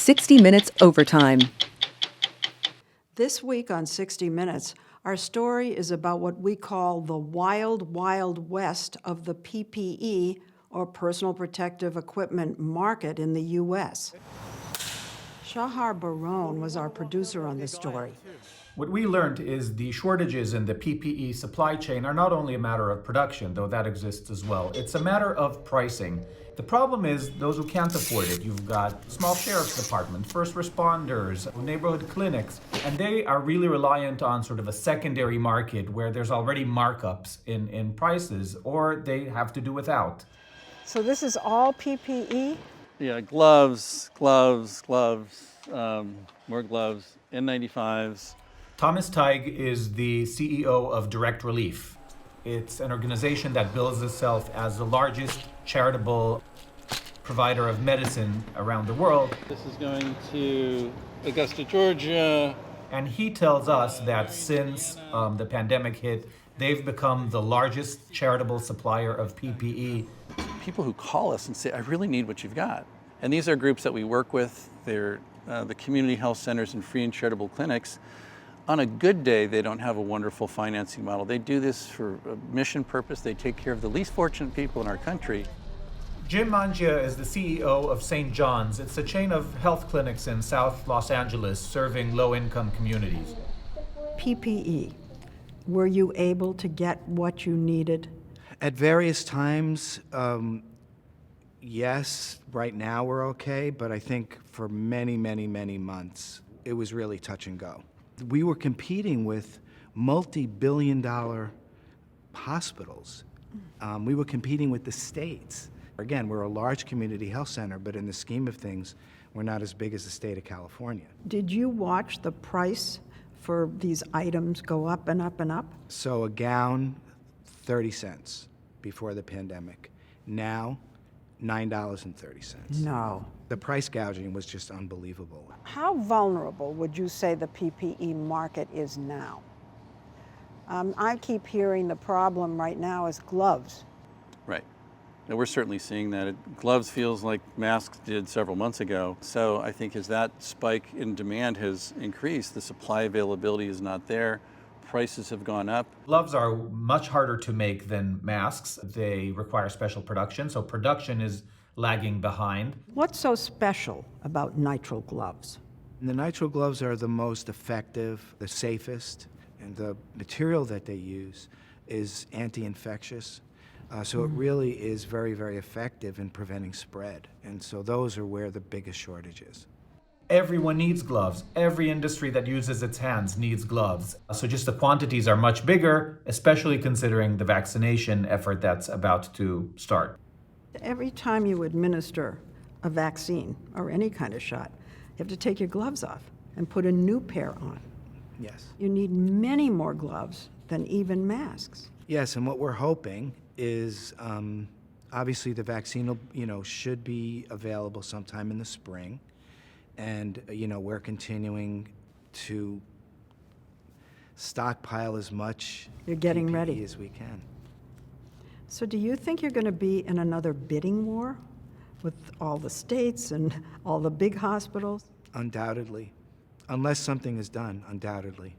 60 Minutes Overtime. This week on 60 Minutes, our story is about what we call the wild, wild west of the PPE, or personal protective equipment market in the U.S. Shahar Barone was our producer on this story. What we learned is the shortages in the PPE supply chain are not only a matter of production, though that exists as well. It's a matter of pricing. The problem is those who can't afford it. You've got small sheriff's departments, first responders, neighborhood clinics, and they are really reliant on sort of a secondary market where there's already markups in prices, or they have to do without. So this is all PPE? Yeah, gloves, more gloves, N95s. Thomas Teig is the CEO of Direct Relief. It's an organization that bills itself as the largest charitable provider of medicine around the world. This is going to Augusta, Georgia. And he tells us that since the pandemic hit, they've become the largest charitable supplier of PPE. People who call us and say, I really need what you've got. And these are groups that we work with. They're the community health centers and free and charitable clinics. On a good day, they don't have a wonderful financing model. They do this for a mission purpose. They take care of the least fortunate people in our country. Jim Mangia is the CEO of St. John's. It's a chain of health clinics in South Los Angeles serving low-income communities. PPE. Were you able to get what you needed? At various times, yes. Right now we're okay, but I think for many, many, many months, it was really touch and go. We were competing with multi-billion-dollar hospitals. We were competing with the states. Again, we're a large community health center, but in the scheme of things, we're not as big as the state of California. Did you watch the price for these items go up and up and up? So a gown, 30 cents before the pandemic. Now, $9.30. No. The price gouging was just unbelievable. How vulnerable would you say the PPE market is now? I keep hearing the problem right now is gloves. Right. And we're certainly seeing that. Gloves feels like masks did several months ago. So I think as that spike in demand has increased, the supply availability is not there. Prices have gone up. Gloves are much harder to make than masks. They require special production, so production is lagging behind. What's so special about nitrile gloves? The nitrile gloves are the most effective, the safest, and the material that they use is anti-infectious. So it really is very, very effective in preventing spread. And so those are where the biggest shortage is. Everyone needs gloves. Every industry that uses its hands needs gloves. So just the quantities are much bigger, especially considering the vaccination effort that's about to start. Every time you administer a vaccine or any kind of shot, you have to take your gloves off and put a new pair on. Yes. You need many more gloves than even masks. Yes, and what we're hoping is obviously the vaccine will, should be available sometime in the spring. And, we're continuing to stockpile as much You're getting PPE ready as we can. So do you think you're going to be in another bidding war with all the states and all the big hospitals? Undoubtedly. Unless something is done, undoubtedly.